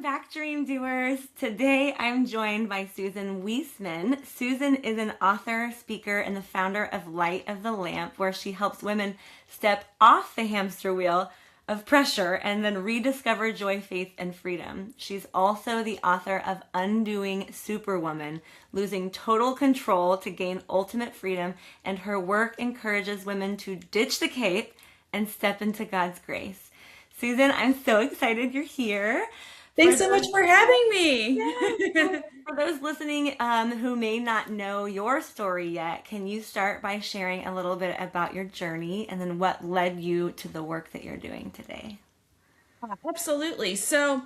back, Dream Doers. Today I'm joined by Susan Wiesemann. Susan is an author, speaker, and the founder of Light of the Lamp, where she helps women step off the hamster wheel of pressure and then rediscover joy, faith, and freedom. She's also the author of Undoing Superwoman, losing total control to gain ultimate freedom, and her work encourages women to ditch the cape and step into God's grace. Susan, I'm so excited you're here. Thanks so much for having me. Yeah. For those listening who may not know your story yet, can you start by sharing a little bit about your journey and then what led you to the work that you're doing today? Absolutely. So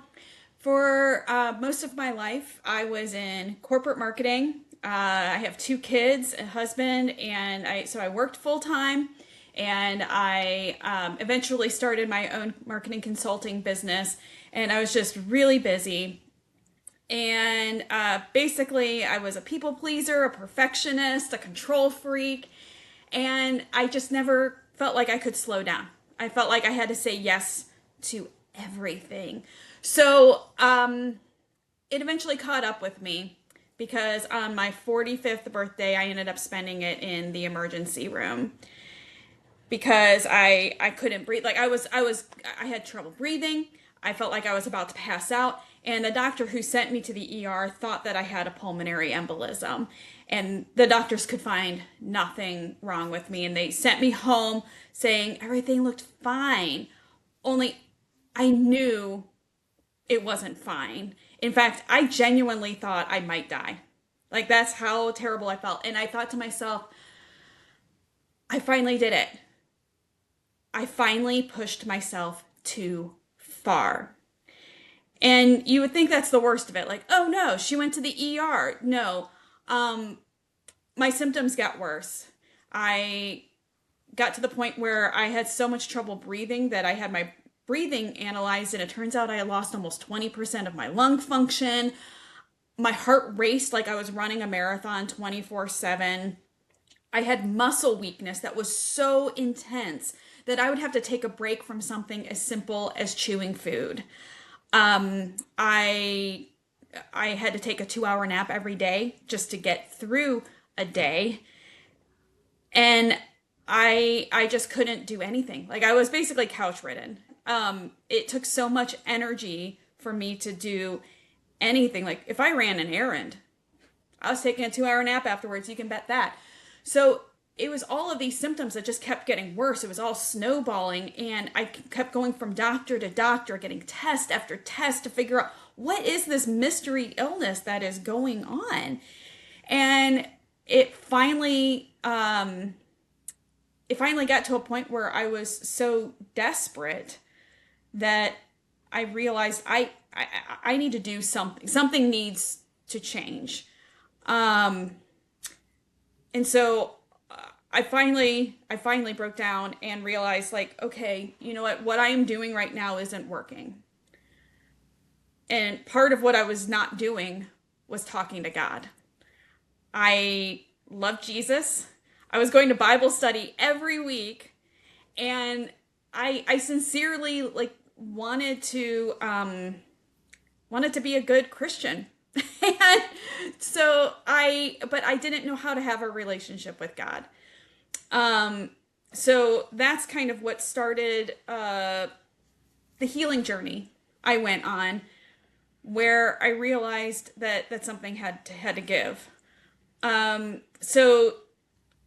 for most of my life, I was in corporate marketing. I have 2 kids, a husband, and I worked full time. And I eventually started my own marketing consulting business, and I was just really busy. And basically, I was a people pleaser, a perfectionist, a control freak, and I just never felt like I could slow down. I felt like I had to say yes to everything. So it eventually caught up with me, because on my 45th birthday, I ended up spending it in the emergency room. Because I couldn't breathe. Like I had trouble breathing. I felt like I was about to pass out. And the doctor who sent me to the ER thought that I had a pulmonary embolism. And the doctors could find nothing wrong with me. And they sent me home saying everything looked fine. Only I knew it wasn't fine. In fact, I genuinely thought I might die. Like, that's how terrible I felt. And I thought to myself, I finally did it. I finally pushed myself too far. And you would think that's the worst of it. Like, oh no, she went to the ER. No, my symptoms got worse. I got to the point where I had so much trouble breathing that I had my breathing analyzed, and it turns out I had lost almost 20% of my lung function. My heart raced like I was running a marathon 24/7. I had muscle weakness that was so intense that I would have to take a break from something as simple as chewing food. I had to take a 2-hour nap every day just to get through a day. And I just couldn't do anything. Like, I was basically couch ridden. It took so much energy for me to do anything. Like, if I ran an errand, I was taking a 2-hour nap afterwards. You can bet that. So it was all of these symptoms that just kept getting worse. It was all snowballing, and I kept going from doctor to doctor, getting test after test to figure out what is this mystery illness that is going on. And it finally got to a point where I was so desperate that I realized I need to do something. Something needs to change. And so I finally broke down and realized, like, okay, you know what I am doing right now isn't working. And part of what I was not doing was talking to God. I love Jesus. I was going to Bible study every week, and I sincerely wanted to be a good Christian. And so but I didn't know how to have a relationship with God. So that's kind of what started the healing journey I went on, where I realized that something had to give. So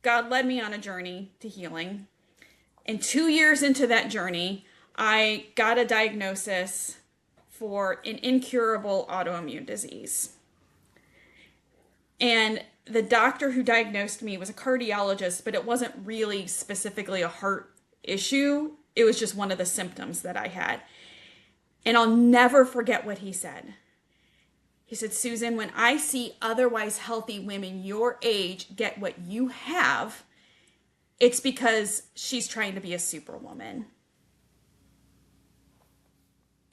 God led me on a journey to healing. And 2 years into that journey, I got a diagnosis for an incurable autoimmune disease. And the doctor who diagnosed me was a cardiologist, but it wasn't really specifically a heart issue. It was just one of the symptoms that I had. And I'll never forget what he said. He said, Susan, when I see otherwise healthy women your age get what you have, it's because she's trying to be a superwoman.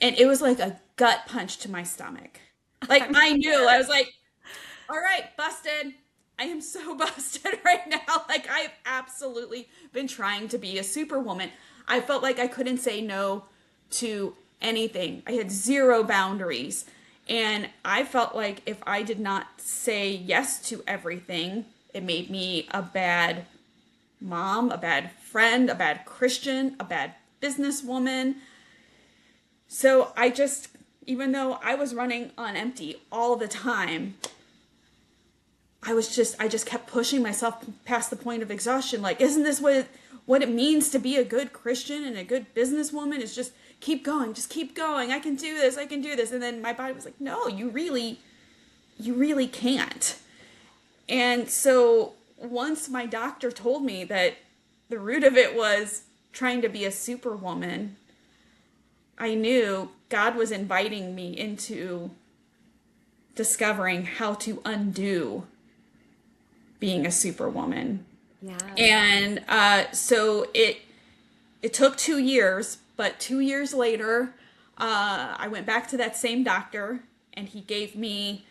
And it was like a gut punch to my stomach. Like, I knew. I was like, all right, busted. I am so busted right now. Like, I've absolutely been trying to be a superwoman. I felt like I couldn't say no to anything. I had zero boundaries. And I felt like if I did not say yes to everything, it made me a bad mom, a bad friend, a bad Christian, a bad businesswoman. So I just, even though I was running on empty all the time, I just kept pushing myself past the point of exhaustion. Like, isn't this what it means to be a good Christian and a good businesswoman? Is just keep going, just keep going. I can do this, I can do this. And then my body was like, no, you really can't. And so once my doctor told me that the root of it was trying to be a superwoman, I knew God was inviting me into discovering how to undo being a superwoman. Yeah. And so it took 2 years, but 2 years later, I went back to that same doctor, and he gave me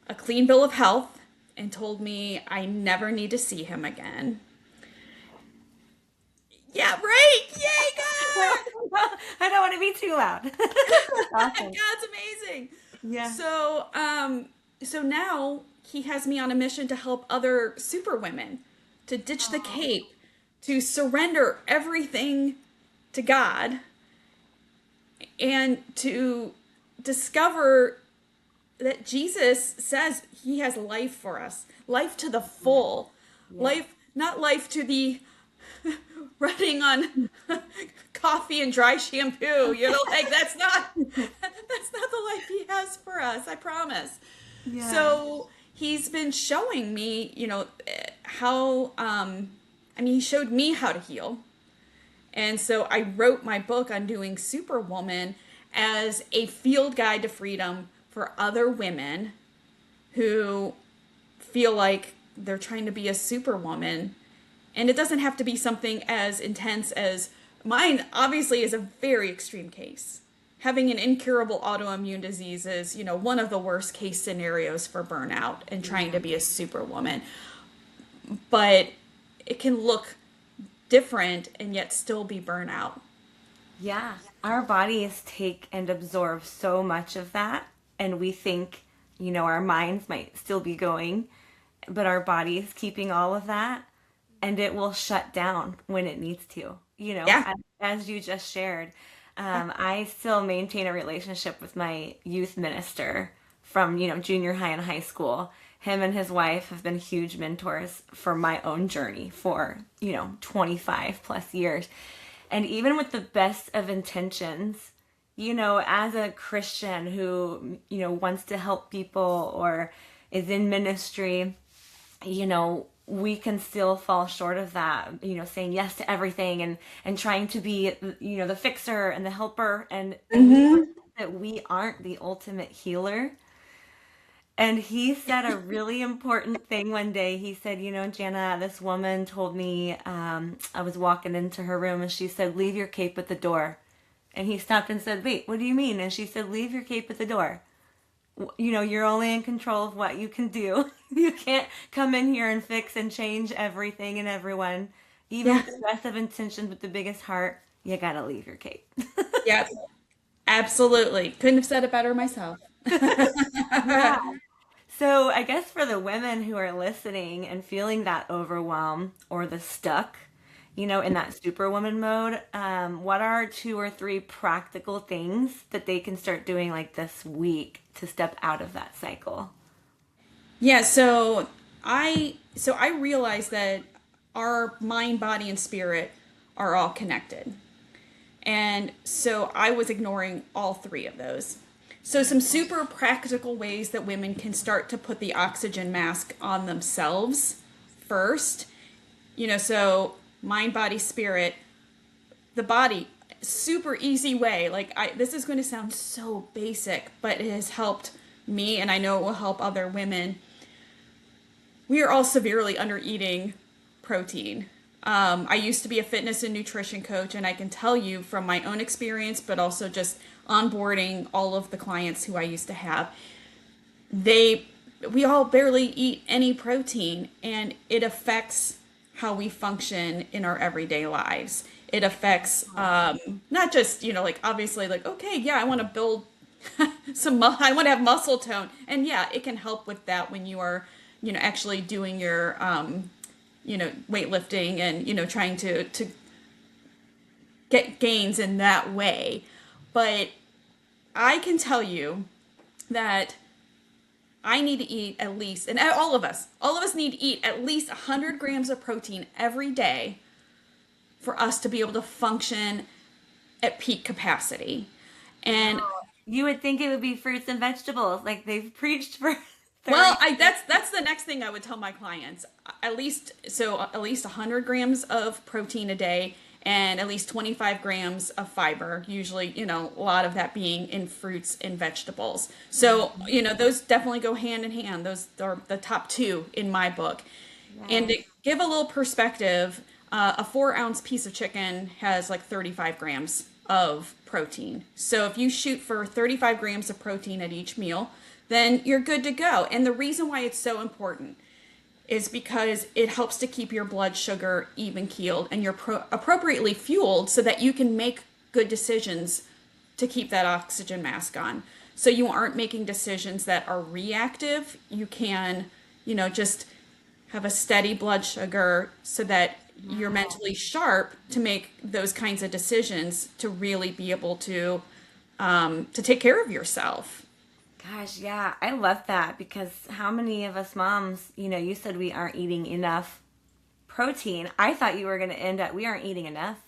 a clean bill of health and told me I never need to see him again. Yeah, right? Yay, God! I don't want to be too loud. Awesome. God's amazing. Yeah. So now he has me on a mission to help other superwomen to ditch the cape, to surrender everything to God, and to discover that Jesus says he has life for us, life to the full, life, not life to the running on coffee and dry shampoo, like that's not the life he has for us, I promise. Yeah. So he's been showing me, how, he showed me how to heal. And so I wrote my book, Undoing Superwoman, as a field guide to freedom for other women who feel like they're trying to be a superwoman. And it doesn't have to be something as intense as mine, obviously, is a very extreme case. Having an incurable autoimmune disease is, one of the worst case scenarios for burnout and trying to be a superwoman. But it can look different and yet still be burnout. Yeah. Our bodies take and absorb so much of that. And we think, our minds might still be going, but our body's keeping all of that. And it will shut down when it needs to, as you just shared. I still maintain a relationship with my youth minister from, junior high and high school. Him and his wife have been huge mentors for my own journey for, 25 plus years. And even with the best of intentions, as a Christian who, wants to help people or is in ministry, we can still fall short of that, saying yes to everything and trying to be, the fixer and the helper, and that we aren't the ultimate healer. And he said a really important thing one day. He said, Jana, this woman told me, I was walking into her room and she said, leave your cape at the door. And he stopped and said, wait, what do you mean? And she said, leave your cape at the door. You're only in control of what you can do. You can't come in here and fix and change everything and everyone. Even with the best of intentions, with the biggest heart, you gotta leave your cape. Yep, absolutely. Couldn't have said it better myself. Yeah. So I guess for the women who are listening and feeling that overwhelm or the stuck, in that superwoman mode, what are 2 or 3 practical things that they can start doing like this week to step out of that cycle? Yeah, so I realized that our mind, body, and spirit are all connected. And so I was ignoring all 3 of those. So some super practical ways that women can start to put the oxygen mask on themselves first. So mind, body, spirit, the body, super easy way. This is going to sound so basic, but it has helped me, and I know it will help other women. We are all severely under eating protein. I used to be a fitness and nutrition coach, and I can tell you from my own experience, but also just onboarding all of the clients who I used to have, we all barely eat any protein, and it affects how we function in our everyday lives. It affects not just, like obviously like, okay, yeah, I want to build I want to have muscle tone. And yeah, it can help with that when you are, actually doing your, weightlifting and, trying to get gains in that way. But I can tell you that I need to eat at least, and all of us need to eat at least 100 grams of protein every day for us to be able to function at peak capacity. And you would think it would be fruits and vegetables, like they've preached for 30 well, that's the next thing I would tell my clients. At least 100 grams of protein a day and at least 25 grams of fiber, usually, a lot of that being in fruits and vegetables. So, those definitely go hand in hand. Those are the top two in my book. Yes. And to give a little perspective, a 4-ounce piece of chicken has like 35 grams of protein. So if you shoot for 35 grams of protein at each meal, then you're good to go. And the reason why it's so important is because it helps to keep your blood sugar even keeled and you're appropriately fueled so that you can make good decisions to keep that oxygen mask on. So you aren't making decisions that are reactive. You can, just have a steady blood sugar so that you're mentally sharp to make those kinds of decisions to really be able to take care of yourself. Gosh, yeah, I love that because how many of us moms, you said we aren't eating enough protein. I thought you were going to end at we aren't eating enough.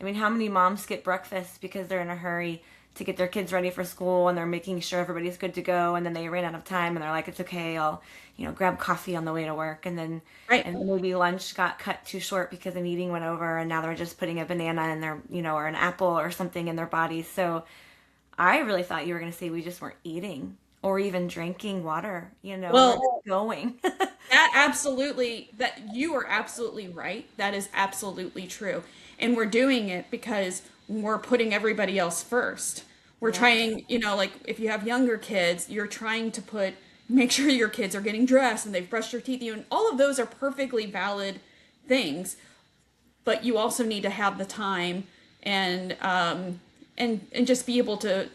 I mean, how many moms skip breakfast because they're in a hurry to get their kids ready for school and they're making sure everybody's good to go and then they ran out of time and they're like, it's okay, I'll, grab coffee on the way to work and then and maybe lunch got cut too short because the meeting went over and now they're just putting a banana in their, or an apple or something in their bodies. So I really thought you were going to say we just weren't eating or even drinking water, well, going. that you are absolutely right. That is absolutely true. And we're doing it because we're putting everybody else first. We're trying, like if you have younger kids, you're trying to make sure your kids are getting dressed and they've brushed their teeth. And all of those are perfectly valid things, but you also need to have the time and just be able to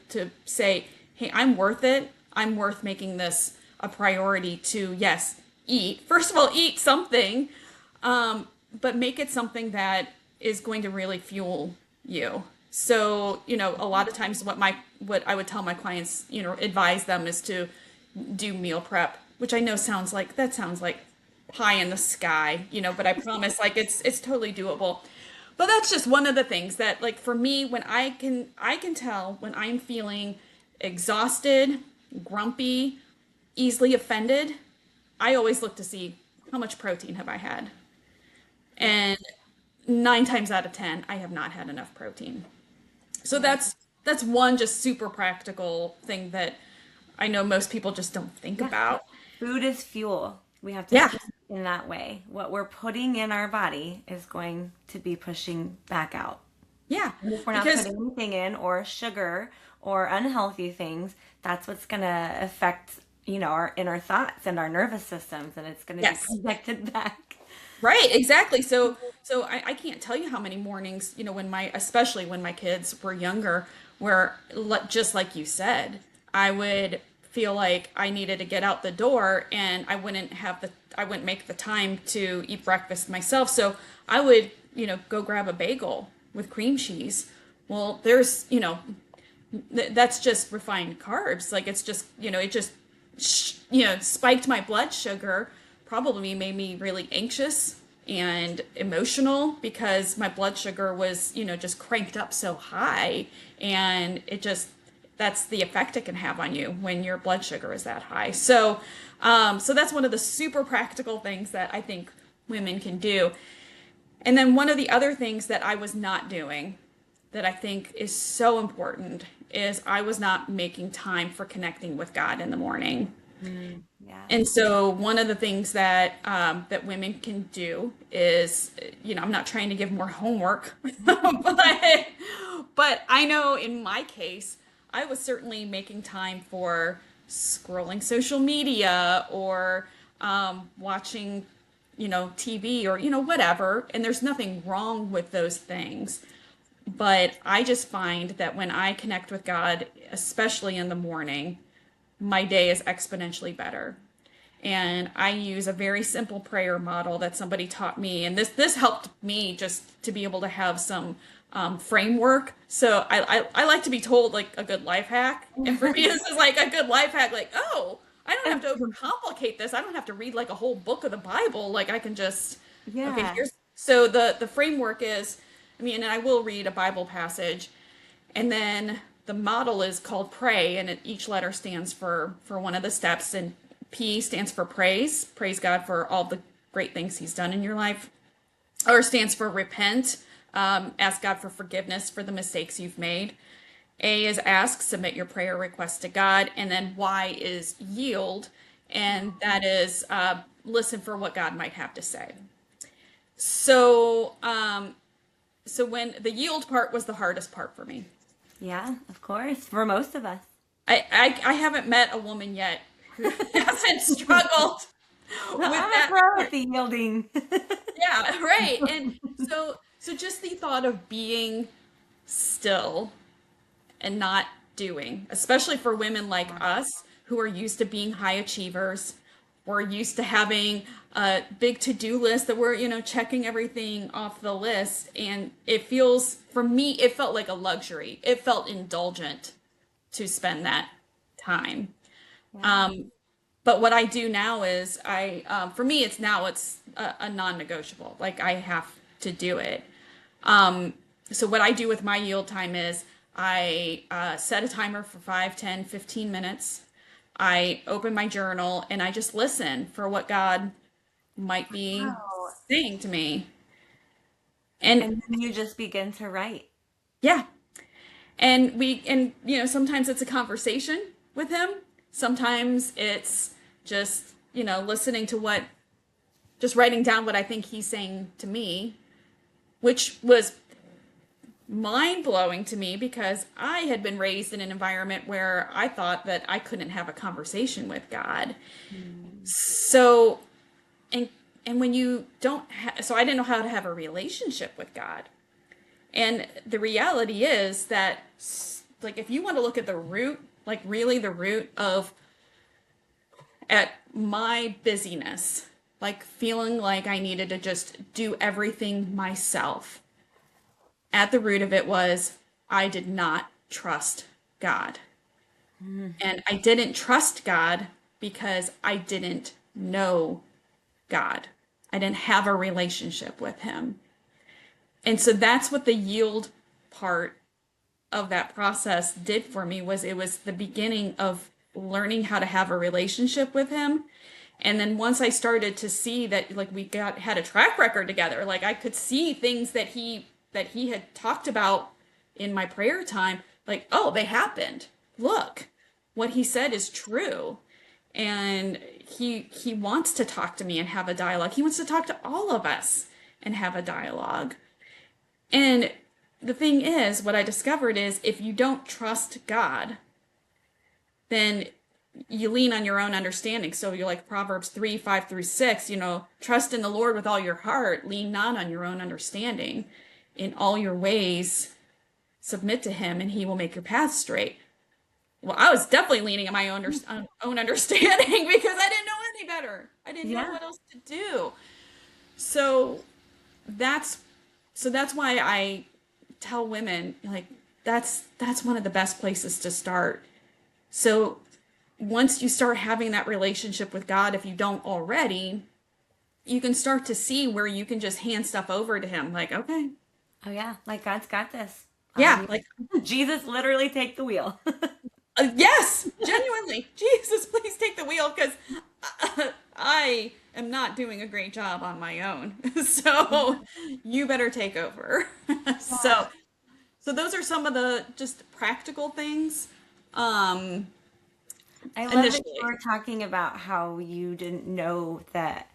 say, hey, I'm worth it. I'm worth making this a priority to, yes, eat. First of all, eat something, but make it something that is going to really fuel you. So, a lot of times what I would tell my clients, advise them is to do meal prep, which I know sounds like pie in the sky, but I promise it's totally doable. But that's just one of the things that like for me, when I can tell when I'm feeling exhausted, grumpy, easily offended, I always look to see how much protein have I had. And 9 times out of 10, I have not had enough protein. So that's one just super practical thing that I know most people just don't think about. Food is fuel. We have to think in that way. What we're putting in our body is going to be pushing back out. Yeah. And if we're not putting anything in or sugar or unhealthy things, that's what's going to affect, our inner thoughts and our nervous systems, and it's going to be projected back. Right, exactly. So I can't tell you how many mornings, especially when my kids were younger, where just like you said, I would feel like I needed to get out the door and I wouldn't make the time to eat breakfast myself. So I would, go grab a bagel with cream cheese. Well, there's, that's just refined carbs. Like it's just, it just, spiked my blood sugar, probably made me really anxious and emotional because my blood sugar was, just cranked up so high. And that's the effect it can have on you when your blood sugar is that high. So that's one of the super practical things that I think women can do. And then one of the other things that I was not doing that I think is so important is I was not making time for connecting with God in the morning. Yeah. And so one of the things that women can do is, I'm not trying to give more homework, but I know in my case, I was certainly making time for scrolling social media or watching, TV or, whatever. And there's nothing wrong with those things. But I just find that when I connect with God, especially in the morning, my day is exponentially better. And I use a very simple prayer model that somebody taught me. And this helped me just to be able to have some framework. So I like to be told like a good life hack. And for me, this is like a good life hack. Like, oh, I don't have to overcomplicate this. I don't have to read like a whole book of the Bible. Like I can just, okay, so the framework is, and I will read a Bible passage, and then the model is called pray, and each letter stands for one of the steps, and P stands for praise God for all the great things he's done in your life. R stands for repent, ask God for forgiveness for the mistakes you've made. A is ask, submit your prayer request to God, and then Y is yield, and that is listen for what God might have to say. So when the yield part was the hardest part for me. Yeah, of course, for most of us. I haven't met a woman yet who hasn't struggled with that. With the yielding. Yeah, right. And so just the thought of being still and not doing, especially for women like us who are used to being high achievers. We're used to having a big to-do list that we're, checking everything off the list. And for me, it felt like a luxury. It felt indulgent to spend that time. Yeah. But what I do now is for me, it's a non-negotiable. Like I have to do it. So what I do with my yield time is I set a timer for 5, 10, 15 minutes. I open my journal and I just listen for what God might be saying to me. And then you just begin to write. Yeah. And sometimes it's a conversation with him. Sometimes it's just, listening to just writing down what I think he's saying to me, which was mind-blowing to me because I had been raised in an environment where I thought that I couldn't have a conversation with God. So, and when you don't so I didn't know how to have a relationship with God. And the reality is that, like, if you want to look at the root, like really the root of at my busyness, like feeling like I needed to just do everything myself, at the root of it was I did not trust God. And I didn't trust God because I didn't know God. I didn't have a relationship with him. And so that's what the yield part of that process did for me. It was the beginning of learning how to have a relationship with him. And then once I started to see that, like, we had a track record together, like I could see things that he had talked about in my prayer time, like, oh, they happened. Look, what he said is true. And he wants to talk to me and have a dialogue. He wants to talk to all of us and have a dialogue. And the thing is, what I discovered is if you don't trust God, then you lean on your own understanding. So you're like Proverbs 3, 5 through 6, trust in the Lord with all your heart, lean not on your own understanding. In all your ways, submit to him, and he will make your path straight. Well, I was definitely leaning on my own understanding because I didn't know any better. I didn't know what else to do. So that's why I tell women, like, that's one of the best places to start. So once you start having that relationship with God, if you don't already, you can start to see where you can just hand stuff over to him. Like, okay. Oh yeah, like God's got this. Yeah, like Jesus literally take the wheel. Yes, genuinely. Jesus, please take the wheel because I am not doing a great job on my own. So you better take over. So those are some of the just practical things. I love that you were talking about how you didn't know that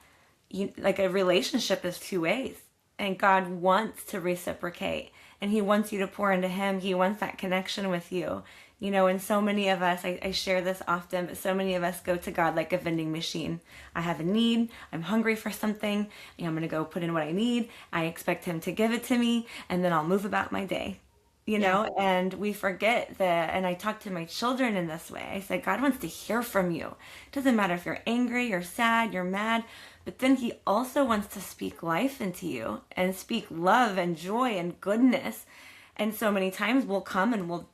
like a relationship is two ways. And God wants to reciprocate, and he wants you to pour into him. He wants that connection with you. And so many of us, I share this often, but so many of us go to God like a vending machine. I have a need. I'm hungry for something. I'm going to go put in what I need. I expect him to give it to me, and then I'll move about my day. And we forget that. And I talk to my children in this way. I say, God wants to hear from you. It doesn't matter if you're angry, you're sad, you're mad, but then he also wants to speak life into you and speak love and joy and goodness. And so many times we'll come and we'll,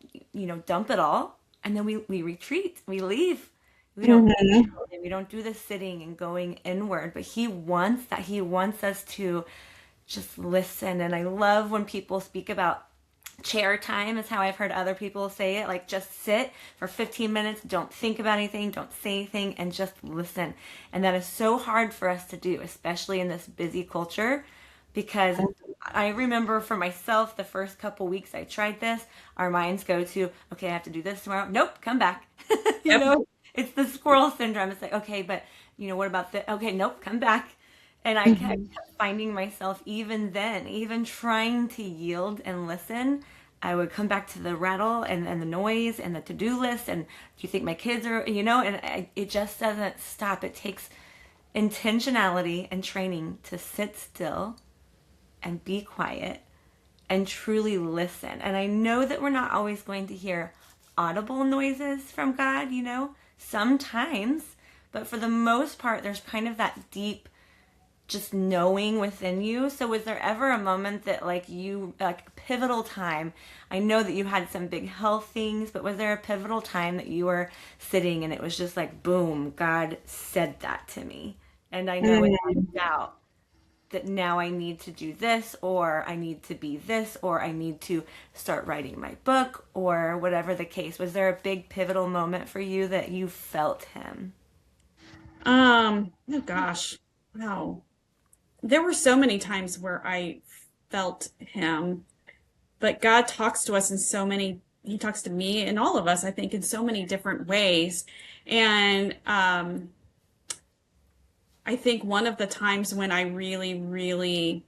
dump it all. And then we retreat, we leave. We don't do the sitting and going inward, but he wants that. He wants us to just listen. And I love when people speak about chair time, is how I've heard other people say it. Like, just sit for 15 minutes, don't think about anything, don't say anything, and just listen. And that is so hard for us to do, especially in this busy culture, because I remember for myself, the first couple weeks I tried this, our minds go to, okay, I have to do this tomorrow. Nope, come back. It's the squirrel syndrome. It's like, okay, but what about the, okay, nope, come back. And I kept finding myself even then, even trying to yield and listen, I would come back to the rattle and the noise and the to-do list. And do you think my kids are, it just doesn't stop. It takes intentionality and training to sit still and be quiet and truly listen. And I know that we're not always going to hear audible noises from God, sometimes, but for the most part, there's kind of that deep just knowing within you. So was there ever a moment that like a pivotal time? I know that you had some big health things, but was there a pivotal time that you were sitting and it was just like, boom, God said that to me. And I know without doubt that now I need to do this, or I need to be this, or I need to start writing my book, or whatever the case. Was there a big pivotal moment for you that you felt him? Oh gosh. Wow. There were so many times where I felt him, but God talks to us in so many, he talks to me and all of us, I think, in so many different ways. And I think one of the times when I really, really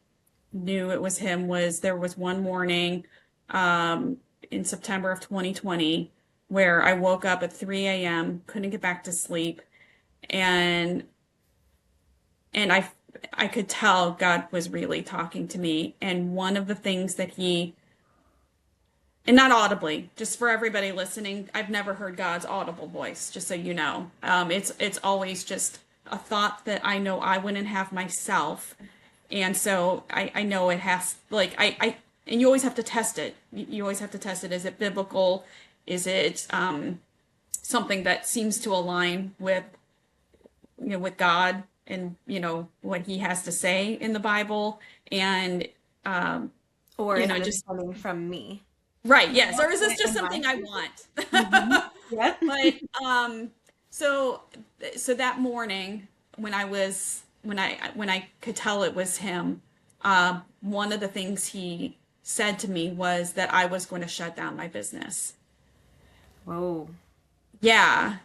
knew it was him was there was one morning in September of 2020 where I woke up at 3 a.m., couldn't get back to sleep, and I could tell God was really talking to me. And one of the things that and not audibly, just for everybody listening, I've never heard God's audible voice, just so you know. It's always just a thought that I know I wouldn't have myself. And so I know it has, like, and you always have to test it. You always have to test it. Is it biblical? Is it something that seems to align with, with God and, what he has to say in the Bible? And, or is it just coming from me? Right. Yes. Or is this just something I want? Yeah. But, so that morning when I could tell it was him, one of the things he said to me was that I was going to shut down my business. Whoa. Yeah.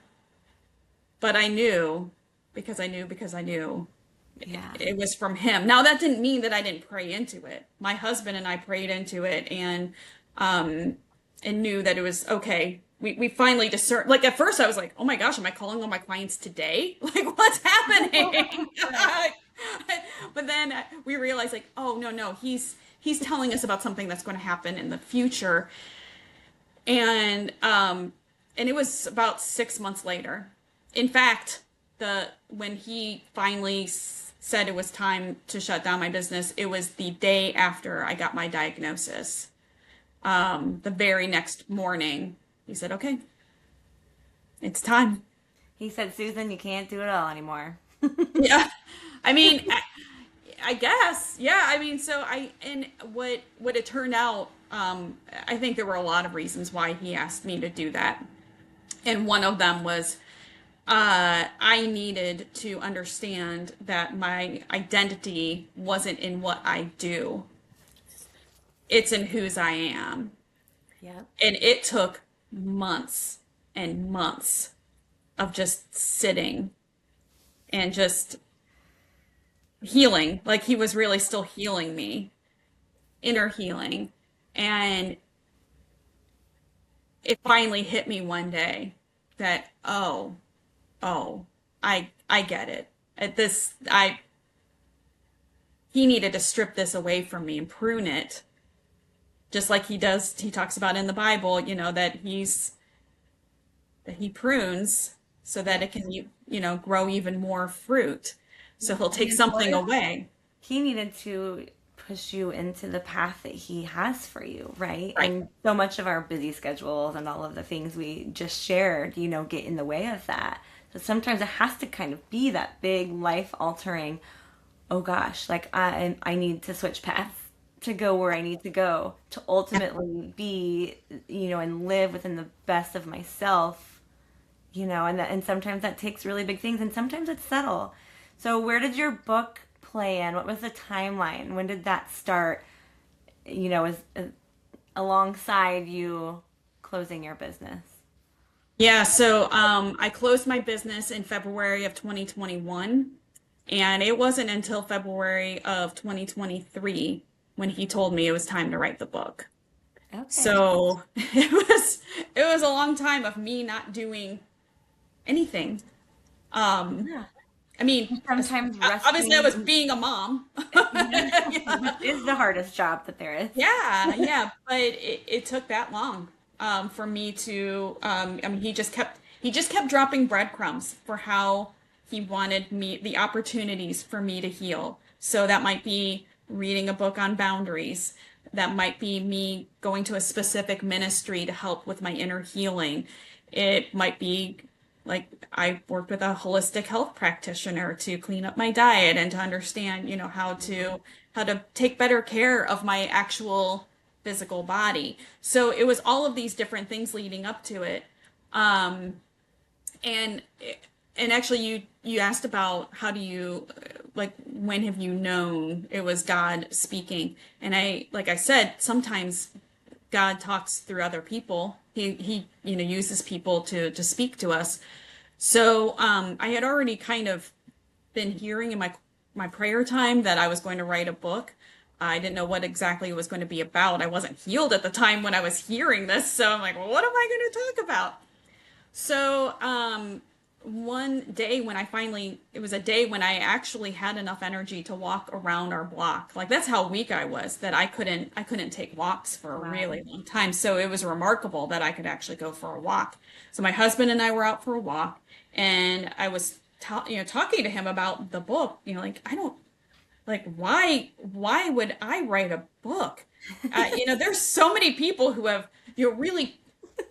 But I knew because I knew Yeah. it was from him. Now, that didn't mean that I didn't pray into it. My husband and I prayed into it and knew that it was okay. We finally discerned, like at first I was like, oh my gosh, am I calling all my clients today? Like, what's happening? But then we realized, like, oh, no, he's telling us about something that's going to happen in the future. And it was about 6 months later. In fact, when he finally said it was time to shut down my business, it was the day after I got my diagnosis. The very next morning, he said, okay, it's time. He said, Susan, you can't do it all anymore. Yeah. I mean, I guess. Yeah. I mean, and what it turned out, I think there were a lot of reasons why he asked me to do that. And one of them was, I needed to understand that my identity wasn't in what I do. It's in whose I am. Yeah. And it took months and months of just sitting and just healing. Like he was really still healing me, inner healing. And it finally hit me one day that, oh, I get it. At this, he needed to strip this away from me and prune it, just like he talks about in the Bible, that he prunes so that it can, grow even more fruit. So he'll take something away. He needed to push you into the path that he has for you, right? Right. And so much of our busy schedules and all of the things we just shared, get in the way of that. So sometimes it has to kind of be that big life altering, oh gosh, like I need to switch paths to go where I need to go to ultimately be, and live within the best of myself, and sometimes that takes really big things and sometimes it's subtle. So where did your book play in? What was the timeline? When did that start, alongside you closing your business? Yeah, so I closed my business in February of 2021, and it wasn't until February of 2023 when he told me it was time to write the book. Okay. So it was a long time of me not doing anything. Yeah. I mean, Sometimes obviously I was resting being a mom. is the hardest job that there is. Yeah, but it took that long for me to. I mean, he just kept dropping breadcrumbs for how he wanted the opportunities for me to heal. So that might be reading a book on boundaries. That might be me going to a specific ministry to help with my inner healing. It might be like I worked with a holistic health practitioner to clean up my diet and to understand, how to take better care of my actual physical body. So it was all of these different things leading up to it. And actually you asked about how do you like when have you known it was God speaking? And like I said, sometimes God talks through other people. He uses people to speak to us. So I had already kind of been hearing in my prayer time that I was going to write a book. I didn't know what exactly it was going to be about. I wasn't healed at the time when I was hearing this, so I'm like, well, what am I going to talk about? So one day when it was a day when I actually had enough energy to walk around our block. Like that's how weak I was, that I couldn't take walks for a really long time. So it was remarkable that I could actually go for a walk. So my husband and I were out for a walk, and I was talking to him about the book. Why would I write a book? There's so many people who have really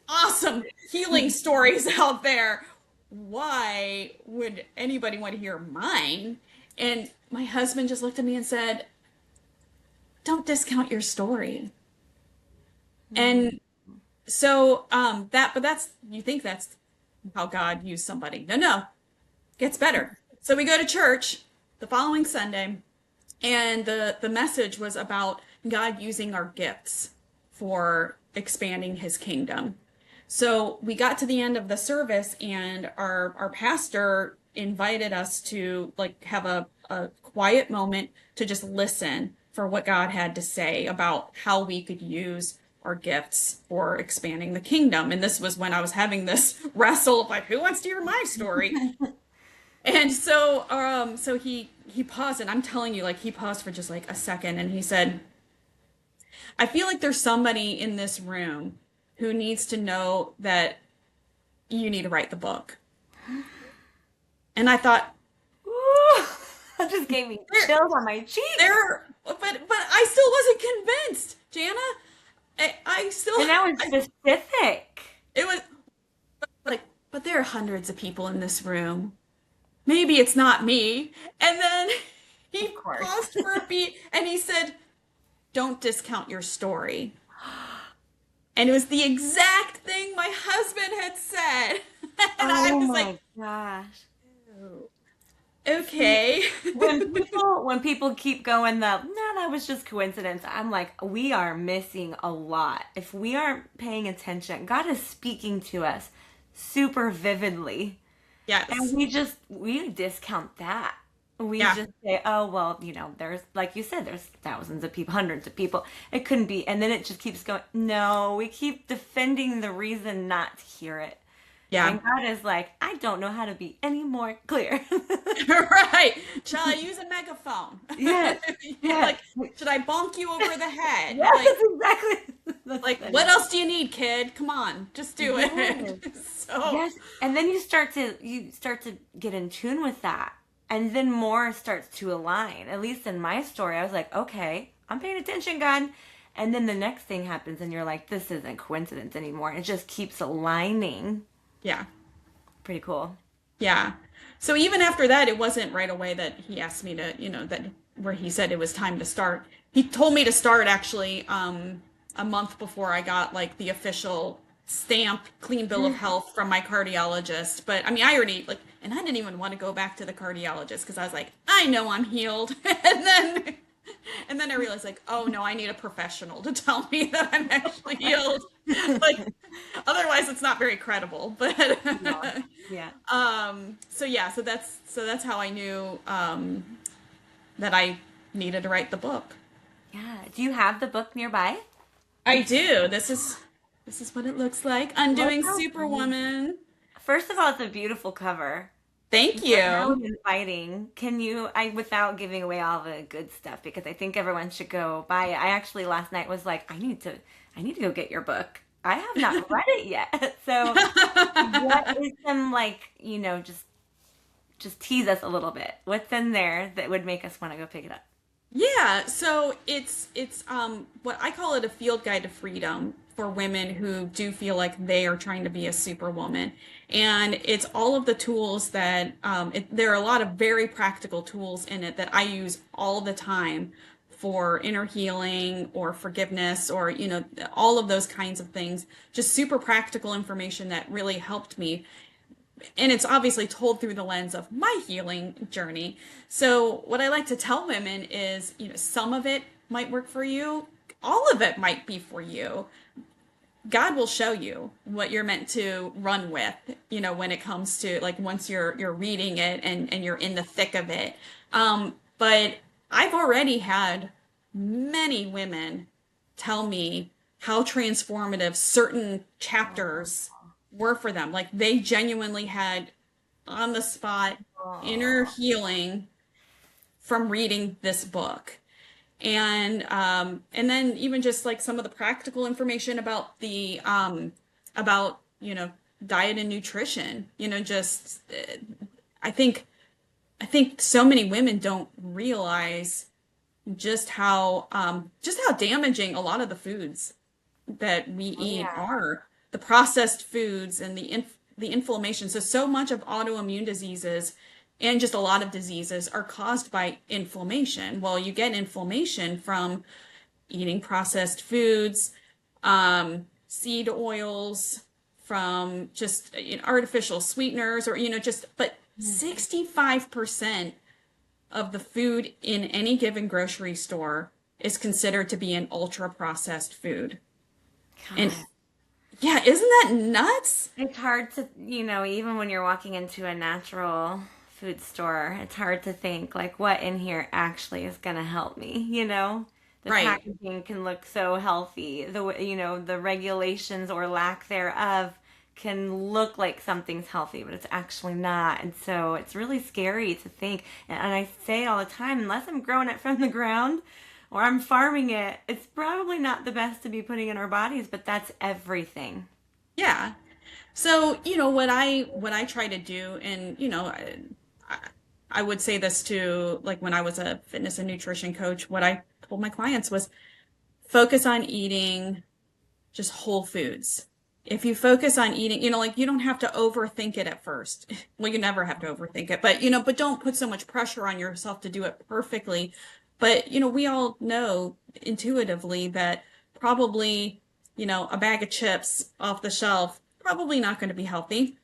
awesome healing stories out there. Why would anybody want to hear mine? And my husband just looked at me and said, don't discount your story. And so you think that's how God used somebody. No, gets better. So we go to church the following Sunday, and the message was about God using our gifts for expanding his kingdom. So we got to the end of the service, and our pastor invited us to have a quiet moment to just listen for what God had to say about how we could use our gifts for expanding the kingdom. And this was when I was having this wrestle of who wants to hear my story? And so he paused, and I'm telling you, he paused for just a second, and he said, I feel like there's somebody in this room who needs to know that you need to write the book. And I thought, ooh, that just gave me chills on my cheeks. But I still wasn't convinced, Jana. I still. And that was specific. It was but there are hundreds of people in this room. Maybe it's not me. And then he paused for a beat, and he said, don't discount your story. And it was the exact thing my husband had said. And I was like, gosh. Okay. when people keep going no, that was just coincidence, I'm like, we are missing a lot. If we aren't paying attention, God is speaking to us super vividly. Yes. And we discount that. We Yeah. just say, oh, well, there's, like you said, there's thousands of people, hundreds of people. It couldn't be. And then it just keeps going. No, we keep defending the reason not to hear it. Yeah. And God is like, I don't know how to be any more clear. Right. Shall I use a megaphone? Yes. Yes. Like, should I bonk you over the head? Yes, Like, exactly. That's like, funny. what else do you need, kid? Come on, just do Yes. it. So, Yes. And then you start to get in tune with that. And then more starts to align. At least in my story, I was like, okay, I'm paying attention, God. And then the next thing happens and you're like, this isn't coincidence anymore. It just keeps aligning. yeah. Pretty cool. Yeah. So even after that, it wasn't right away that he asked me to, that where he said it was time to start. He told me to start actually a month before I got like the official stamp clean bill of health from my cardiologist. But I mean, I already like, and I didn't even want to go back to the cardiologist because I was like, I know I'm healed. And then I realized like, oh no, I need a professional to tell me that I'm actually healed. Like, otherwise it's not very credible. But Yeah. Yeah. so that's how I knew that I needed to write the book. Yeah. Do you have the book nearby? I do. This is what it looks like. Undoing Look how Superwoman. First of all, it's a beautiful cover. Thank How you. inviting. Can you, without giving away all the good stuff, because I think everyone should go buy it. I actually last night was like, I need to go get your book. I have not read it yet. So what is some like, just tease us a little bit. What's in there that would make us want to go pick it up? Yeah, so it's what I call it a field guide to freedom for women who do feel like they are trying to be a superwoman. And it's all of the tools that there are a lot of very practical tools in it that I use all the time for inner healing or forgiveness or all of those kinds of things. Just super practical information that really helped me, and it's obviously told through the lens of my healing journey. So what I like to tell women is, some of it might work for you. All of it might be for you. God will show you what you're meant to run with, when it comes to like once you're reading it and you're in the thick of it. But I've already had many women tell me how transformative certain chapters were for them. Like they genuinely had on the spot inner healing from reading this book. And then even just like some of the practical information about the about diet and nutrition, just I think so many women don't realize just how damaging a lot of the foods that we eat Yeah. are. The processed foods and the inflammation. So much of autoimmune diseases and just a lot of diseases are caused by inflammation. Well, you get inflammation from eating processed foods, seed oils, from just artificial sweeteners, or but 65% of the food in any given grocery store is considered to be an ultra processed food. And God. yeah, isn't that nuts? It's hard to, even when you're walking into a natural food store, it's hard to think like what in here actually is going to help me, The Right. packaging can look so healthy. The regulations or lack thereof can look like something's healthy, but it's actually not. And so it's really scary to think. And I say it all the time, unless I'm growing it from the ground or I'm farming it, it's probably not the best to be putting in our bodies, but that's everything. Yeah. So, what I try to do, and, I would say this to like when I was a fitness and nutrition coach, what I told my clients was focus on eating just whole foods. If you focus on eating, like you don't have to overthink it at first. Well, you never have to overthink it, but don't put so much pressure on yourself to do it perfectly. But, we all know intuitively that probably, a bag of chips off the shelf, probably not going to be healthy.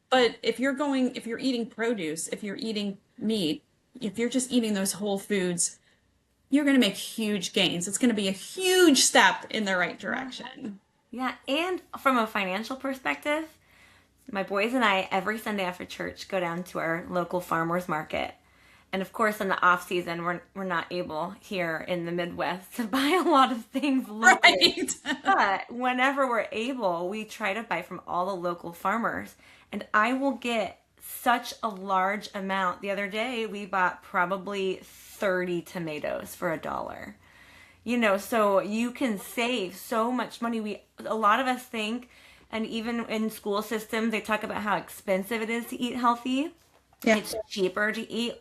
But if you're eating produce, if you're eating meat, if you're just eating those whole foods, you're going to make huge gains. It's going to be a huge step in the right direction. Yeah, and from a financial perspective, my boys and I every Sunday after church go down to our local farmers market. And of course, in the off season, we're not able here in the Midwest to buy a lot of things locally. Right. But whenever we're able, we try to buy from all the local farmers. And I will get such a large amount. The other day, we bought probably 30 tomatoes for $1. So you can save so much money. A lot of us think, and even in school systems, they talk about how expensive it is to eat healthy. Yeah. It's cheaper to eat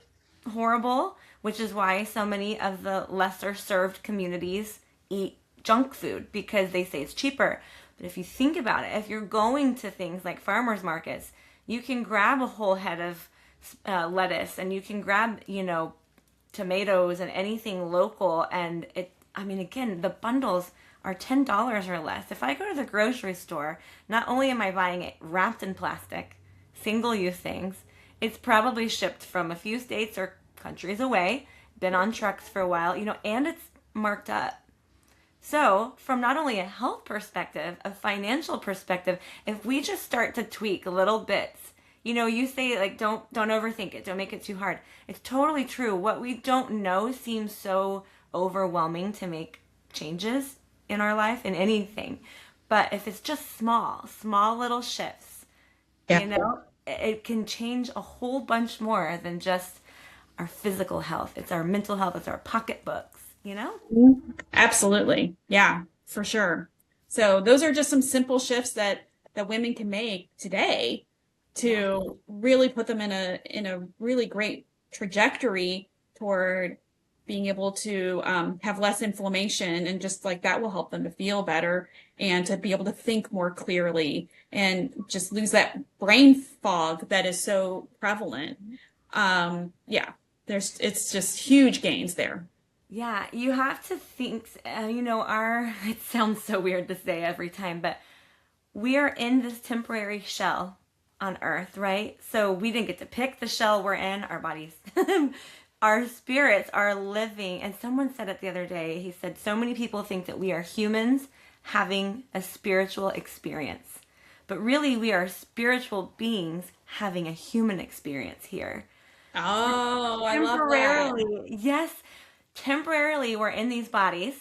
horrible, which is why so many of the lesser served communities eat junk food, because they say it's cheaper. But if you think about it, if you're going to things like farmers markets, you can grab a whole head of lettuce, and you can grab, tomatoes and anything local. And again, the bundles are $10 or less. If I go to the grocery store, not only am I buying it wrapped in plastic, single-use things, it's probably shipped from a few states or countries away, been on trucks for a while, and it's marked up. So from not only a health perspective, a financial perspective, if we just start to tweak little bits, you say like, don't overthink it. Don't make it too hard. It's totally true. What we don't know seems so overwhelming to make changes in our life, in anything. But if it's just small little shifts, it can change a whole bunch more than just our physical health. It's our mental health. It's our pocketbooks, Absolutely. Yeah, for sure. So those are just some simple shifts that women can make today to really put them in a really great trajectory toward being able to have less inflammation, and just like that will help them to feel better and to be able to think more clearly and just lose that brain fog that is so prevalent. It's just huge gains there. Yeah, you have to think, it sounds so weird to say every time, but we are in this temporary shell on Earth, right? So we didn't get to pick the shell we're in, our bodies. Our spirits are living. And someone said it the other day. He said, so many people think that we are humans having a spiritual experience. But really, we are spiritual beings having a human experience here. Oh, I love that. Yes, temporarily we're in these bodies.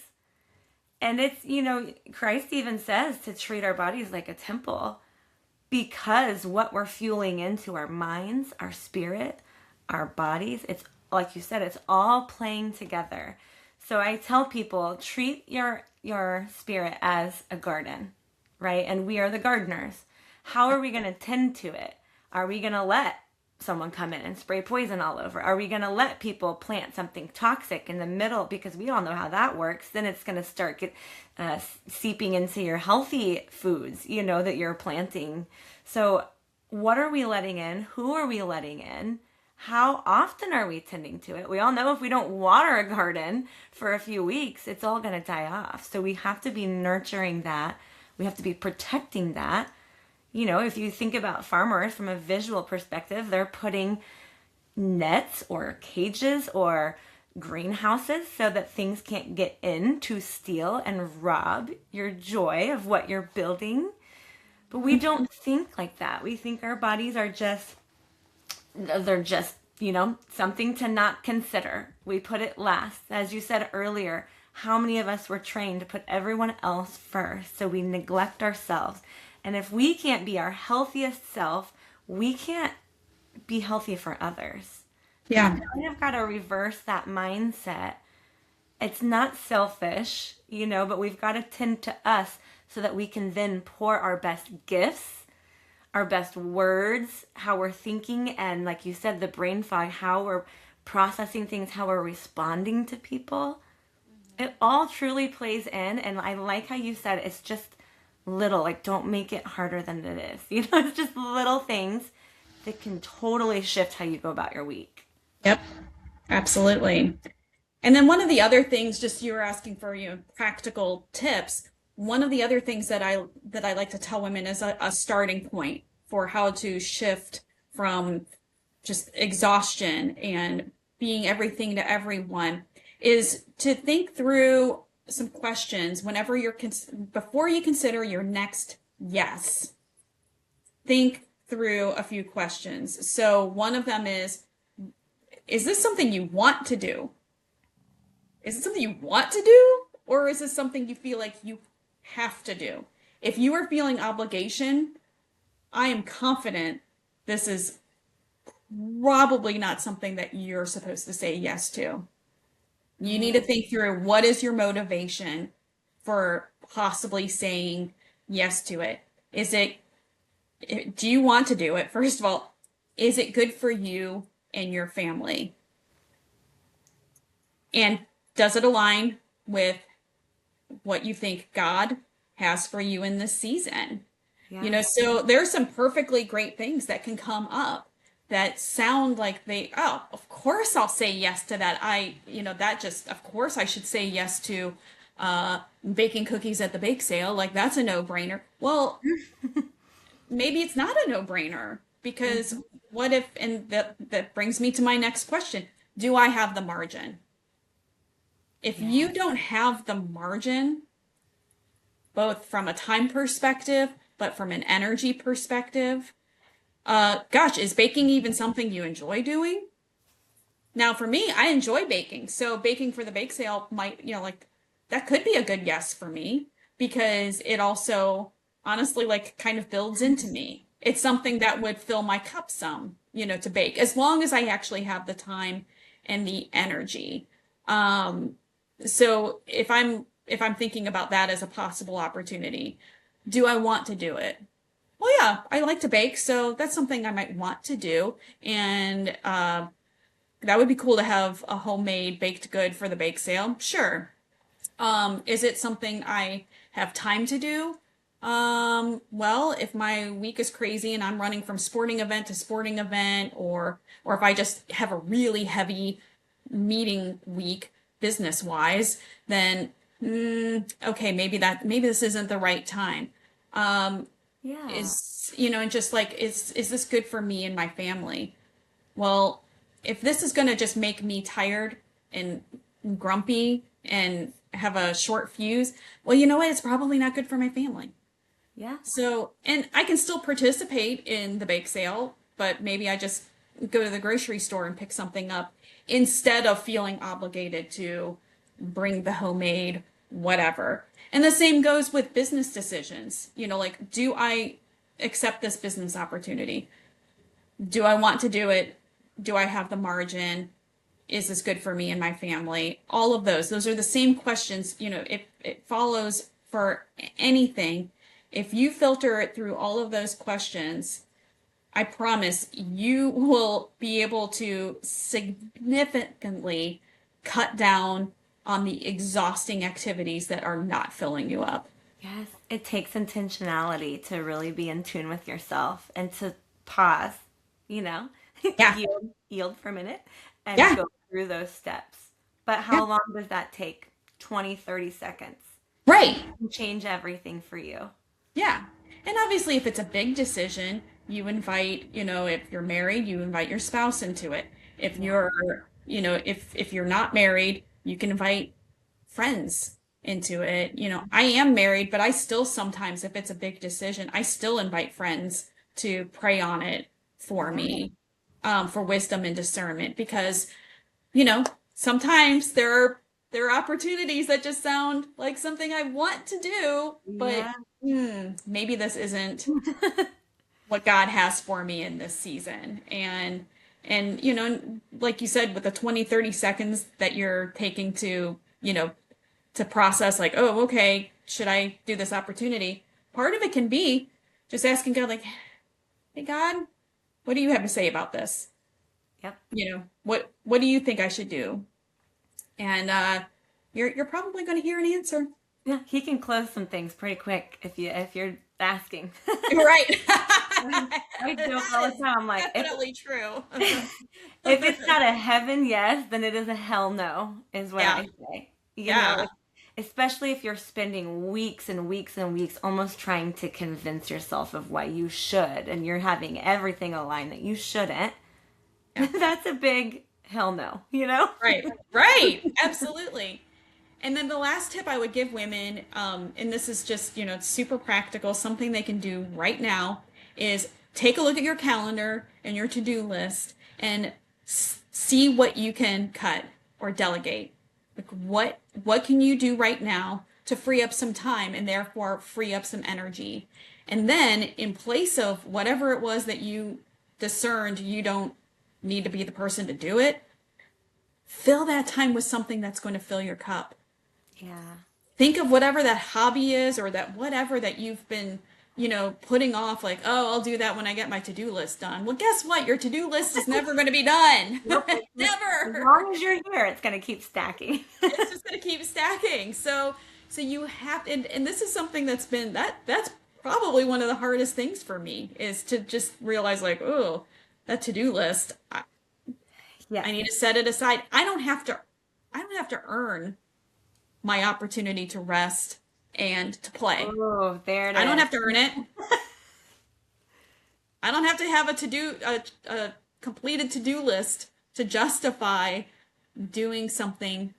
And it's, Christ even says to treat our bodies like a temple, because what we're fueling into our minds, our spirit, our bodies, it's like you said, it's all playing together. So I tell people, treat your spirit as a garden, right? And we are the gardeners. How are we going to tend to it? Are we going to let someone come in and spray poison all over? Are we going to let people plant something toxic in the middle? Because we all know how that works. Then it's going to start seeping into your healthy foods, that you're planting. So what are we letting in? Who are we letting in? How often are we tending to it? We all know if we don't water a garden for a few weeks, it's all going to die off. So we have to be nurturing that. We have to be protecting that. If you think about farmers from a visual perspective, they're putting nets or cages or greenhouses so that things can't get in to steal and rob your joy of what you're building. But we don't think like that. We think our bodies are they're just, something to not consider. We put it last. As you said earlier, how many of us were trained to put everyone else first? So we neglect ourselves. And if we can't be our healthiest self, we can't be healthy for others. Yeah. We kind of got to reverse that mindset. It's not selfish, but we've got to tend to us so that we can then pour our best gifts, our best words, how we're thinking, and like you said, the brain fog, how we're processing things, how we're responding to people. It all truly plays in. And I like how you said it's just little, like don't make it harder than it is. It's just little things that can totally shift how you go about your week. Yep, absolutely. And then one of the other things, just you were asking for practical tips. One of the other things that I like to tell women is a starting point for how to shift from just exhaustion and being everything to everyone is to think through some questions whenever before you consider your next yes. Think through a few questions. So one of them is, is this something you want to do? Is it something you want to do? Or is this something you feel like you have to do? If you are feeling obligation, I am confident this is probably not something that you're supposed to say yes to. You need to think through, what is your motivation for possibly saying yes to it? Do you want to do it? First of all, is it good for you and your family? And does it align with what you think God has for you in this season? Yeah. So there's some perfectly great things that can come up that sound like of course I'll say yes to that. Of course I should say yes to baking cookies at the bake sale. Like, that's a no-brainer. Well, maybe it's not a no-brainer, because what if, and that brings me to my next question, do I have the margin? If you don't have the margin, both from a time perspective, but from an energy perspective, is baking even something you enjoy doing? Now, for me, I enjoy baking. So baking for the bake sale might, that could be a good yes for me, because it also honestly kind of builds into me. It's something that would fill my cup some, to bake, as long as I actually have the time and the energy. So if I'm thinking about that as a possible opportunity, do I want to do it? Well, yeah, I like to bake, so that's something I might want to do. And that would be cool to have a homemade baked good for the bake sale. Sure. Is it something I have time to do? Well, if my week is crazy and I'm running from sporting event to sporting event, or if I just have a really heavy meeting week business wise, then okay, maybe this isn't the right time. Is this good for me and my family? Well, if this is going to just make me tired and grumpy and have a short fuse, well, you know what? It's probably not good for my family. Yeah. So, and I can still participate in the bake sale, but maybe I just go to the grocery store and pick something up instead of feeling obligated to bring the homemade whatever. And the same goes with business decisions. Do I accept this business opportunity? Do I want to do it? Do I have the margin? Is this good for me and my family? All of those are the same questions. If it follows for anything, if you filter it through all of those questions, I promise you will be able to significantly cut down on the exhausting activities that are not filling you up. Yes, it takes intentionality to really be in tune with yourself and to pause, Yeah. yield for a minute and go through those steps. But how long does that take? 20, 30 seconds. Right. It can change everything for you. Yeah. And obviously, if it's a big decision, you invite, if you're married, you invite your spouse into it. If you're, if you're not married, you can invite friends into it. I am married, but I still sometimes, if it's a big decision, I still invite friends to pray on it for me, for wisdom and discernment, because, sometimes there are opportunities that just sound like something I want to do, but maybe this isn't what God has for me in this season. And like you said, with the 20, 30 seconds that you're taking to, to process, like, oh, okay, should I do this opportunity? Part of it can be just asking God, like, hey, God, what do you have to say about this? Yep. What do you think I should do? And you're probably going to hear an answer. Yeah, he can close some things pretty quick if you're asking. Right. I joke all the time. I'm like, definitely true. If it's not a heaven yes, then it is a hell no, is what I say. Especially if you're spending weeks and weeks and weeks almost trying to convince yourself of why you should, and you're having everything align that you shouldn't. Yeah. That's a big hell no, Right. Absolutely. And then the last tip I would give women, and this is just, it's super practical, something they can do right now, is take a look at your calendar and your to-do list and see what you can cut or delegate. Like what can you do right now to free up some time and therefore free up some energy? And then in place of whatever it was that you discerned you don't need to be the person to do it, fill that time with something that's going to fill your cup. Yeah. Think of whatever that hobby is or that whatever that you've been, putting off, like, oh, I'll do that when I get my to-do list done. Well, guess what? Your to-do list is never going to be done. Nope. Never. As long as you're here, it's going to keep stacking. It's just going to keep stacking. So you have, and this is something that's been, that's probably one of the hardest things for me, is to just realize, like, oh, that to-do list, I need to set it aside. I don't have to earn my opportunity to rest and to play. Oh, there it is. I don't have to earn it. I don't have to have a completed to-do list to justify doing something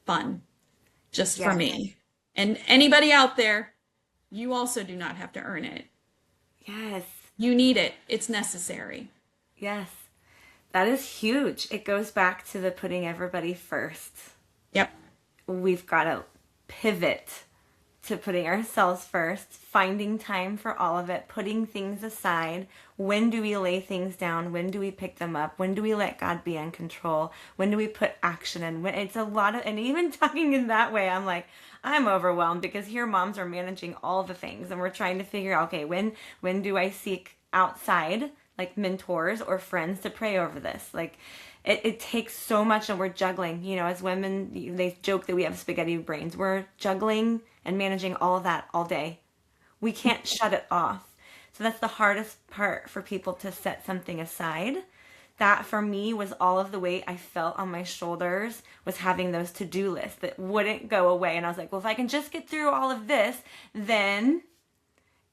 fun just for me. And anybody out there, you also do not have to earn it. Yes. You need it. It's necessary. Yes. That is huge. It goes back to the putting everybody first. Yep. We've got to pivot to putting ourselves first, finding time for all of it, putting things aside. When do we lay things down? When do we pick them up? When do we let God be in control? When do we put action in? It's a lot of, and even talking in that way, I'm like, I'm overwhelmed, because here moms are managing all the things and we're trying to figure out, okay, when do I seek outside, like mentors or friends, to pray over this? Like, it takes so much, and we're juggling, as women, they joke that we have spaghetti brains. We're juggling and managing all of that all day. We can't shut it off. So that's the hardest part for people, to set something aside. That for me was all of the weight I felt on my shoulders, was having those to-do lists that wouldn't go away. And I was like, well, if I can just get through all of this, then,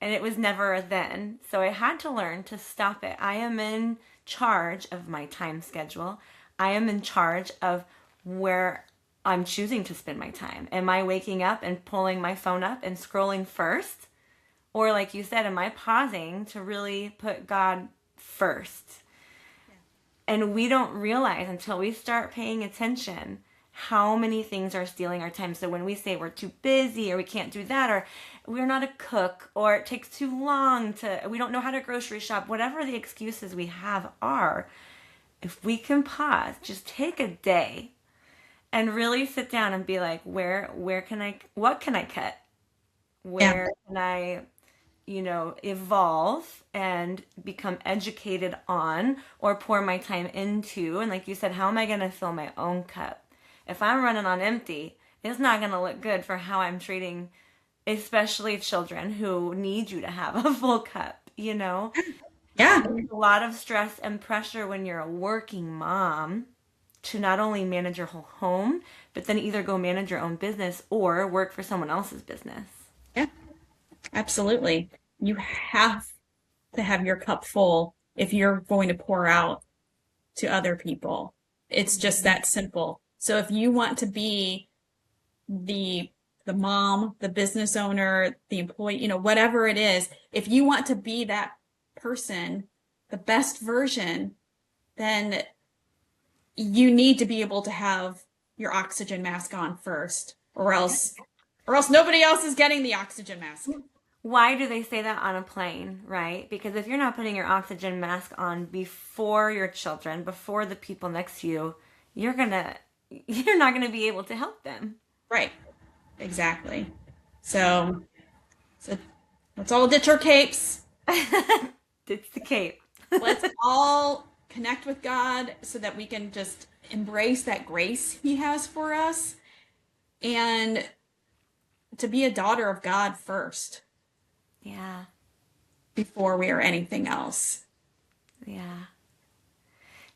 and it was never a then. So I had to learn to stop it. I am in charge of my time schedule. I am in charge of where I'm choosing to spend my time. Am I waking up and pulling my phone up and scrolling first? Or like you said, am I pausing to really put God first? Yeah. And we don't realize until we start paying attention how many things are stealing our time. So when we say we're too busy, or we can't do that, or we're not a cook, or it takes too long we don't know how to grocery shop, whatever the excuses we have are, if we can pause, just take a day and really sit down and be like, what can I cut? Where can I, evolve and become educated on, or pour my time into? And like you said, how am I going to fill my own cup? If I'm running on empty, it's not going to look good for how I'm treating, especially children who need you to have a full cup, Yeah. There's a lot of stress and pressure when you're a working mom to not only manage your whole home, but then either go manage your own business or work for someone else's business. Yeah, absolutely. You have to have your cup full if you're going to pour out to other people. It's just that simple. So if you want to be the mom, the business owner, the employee, whatever it is, if you want to be that person, the best version, then you need to be able to have your oxygen mask on first, or else nobody else is getting the oxygen mask. Why do they say that on a plane, right? Because if you're not putting your oxygen mask on before your children, before the people next to you, you're not going to be able to help them. Right. Exactly. So let's all ditch our capes. Ditch the cape. Let's all connect with God so that we can just embrace that grace He has for us, and to be a daughter of God first. Yeah. Before we are anything else. Yeah.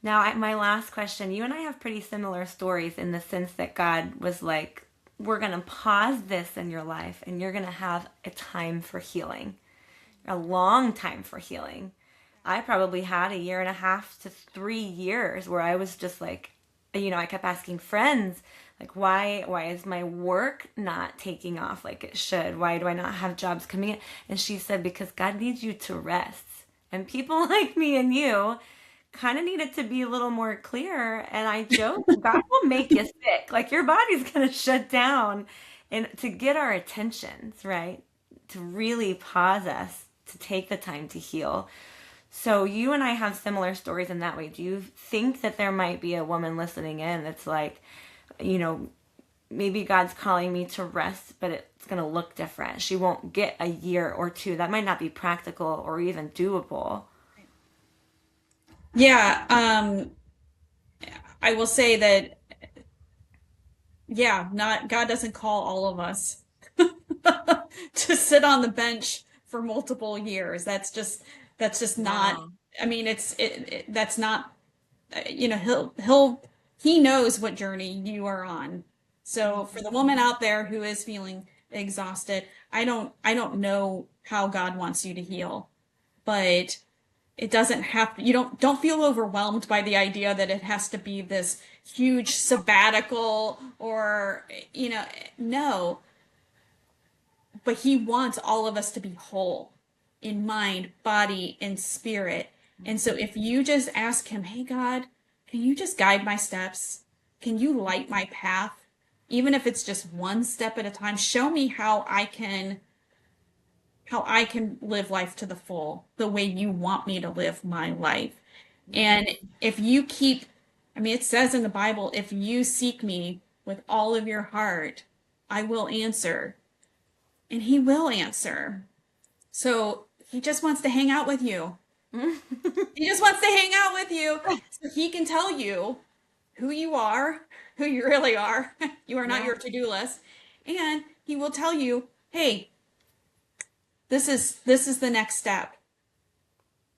Now, my last question, you and I have pretty similar stories in the sense that God was like, we're going to pause this in your life, and you're going to have a time for healing, a long time for healing. I probably had 1.5 to 3 years where I was just like, I kept asking friends, like, why is my work not taking off like it should? Why do I not have jobs coming in? And she said, because God needs you to rest. And people like me and you kind of need it to be a little more clear. And I joke, God will make you sick. Like your body's going to shut down and to get our attentions, right? To really pause us, to take the time to heal. So you and I have similar stories in that way. Do you think that there might be a woman listening in that's like, you know, maybe God's calling me to rest, but it's going to look different. She won't get a year or two. That might not be practical or even doable. Yeah. I will say that, yeah, God doesn't call all of us to sit on the bench for multiple years. That's just not, Wow. I mean, that's not, you know, he knows what journey you are on. So for the woman out there who is feeling exhausted, I don't know how God wants you to heal, but it doesn't have to, you don't feel overwhelmed by the idea that it has to be this huge sabbatical or, you know, no, but he wants all of us to be whole in mind, body, and spirit. And so if you just ask him, hey, God, can you just guide my steps? Can you light my path? Even if it's just one step at a time, show me how I can live life to the full, the way you want me to live my life. And if you keep, I mean, it says in the Bible, if you seek me with all of your heart, I will answer. And he will answer. So he just wants to hang out with you. He just wants to hang out with you so he can tell you who you are, who you really are. You are not your to-do list. And he will tell you, hey, this is the next step.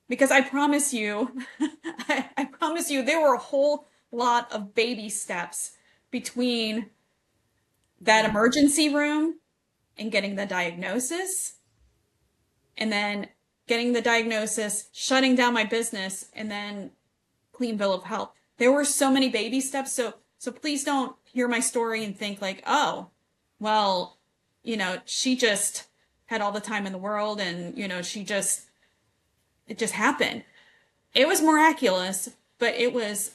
Because I promise you, I promise you, there were a whole lot of baby steps between that emergency room and getting the diagnosis, and then getting the diagnosis, shutting down my business, and then clean bill of health. There were so many baby steps. So please don't hear my story and think like, oh, well, you know, she just had all the time in the world and, you know, it just happened. It was miraculous, but it was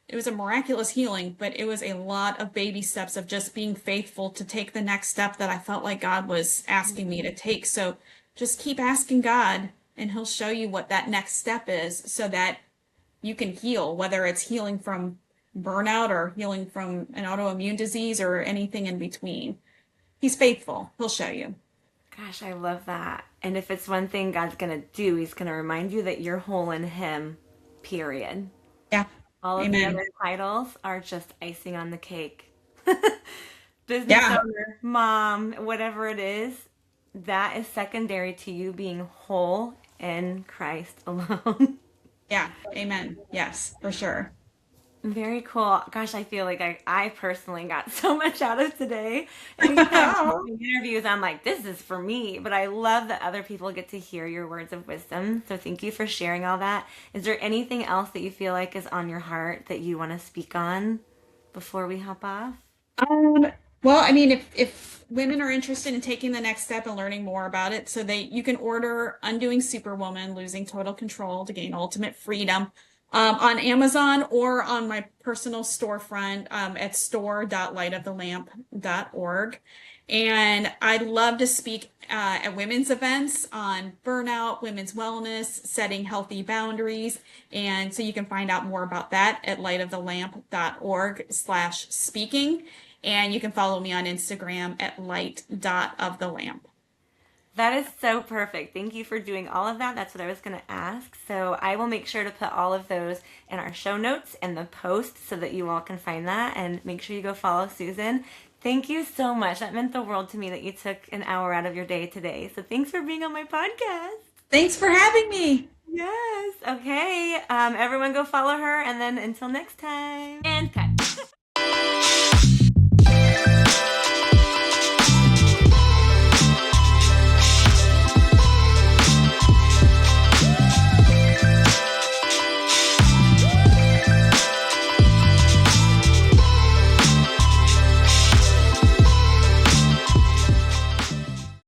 a miraculous healing, but it was a lot of baby steps of just being faithful to take the next step that I felt like God was asking me to take. So just keep asking God and he'll show you what that next step is so that you can heal, whether it's healing from burnout or healing from an autoimmune disease or anything in between. He's faithful. He'll show you. Gosh, I love that. And if it's one thing God's going to do, he's going to remind you that you're whole in him, period. Yeah. All of Amen. the other titles are just icing on the cake. Business owner, mom, whatever it is, that is secondary to you being whole in Christ alone. Yeah. Amen. Yes, for sure. Very cool. Gosh, I feel like I personally got so much out of today. Anytime I'm doing interviews, I'm like, this is for me. But I love that other people get to hear your words of wisdom. So thank you for sharing all that. Is there anything else that you feel like is on your heart that you want to speak on before we hop off? Well, I mean, if women are interested in taking the next step and learning more about it, so you can order Undoing Superwoman, Losing Total Control to Gain Ultimate Freedom on Amazon or on my personal storefront at store.lightofthelamp.org. And I'd love to speak at women's events on burnout, women's wellness, setting healthy boundaries. And so you can find out more about that at lightofthelamp.org/speaking. And you can follow me on Instagram at light.ofthelamp. That is so perfect. Thank you for doing all of that. That's what I was going to ask. So I will make sure to put all of those in our show notes and the post so that you all can find that, and make sure you go follow Susan. Thank you so much. That meant the world to me that you took an hour out of your day today. So thanks for being on my podcast. Thanks for having me. Yes. Okay. Everyone go follow her, and then until next time. And cut.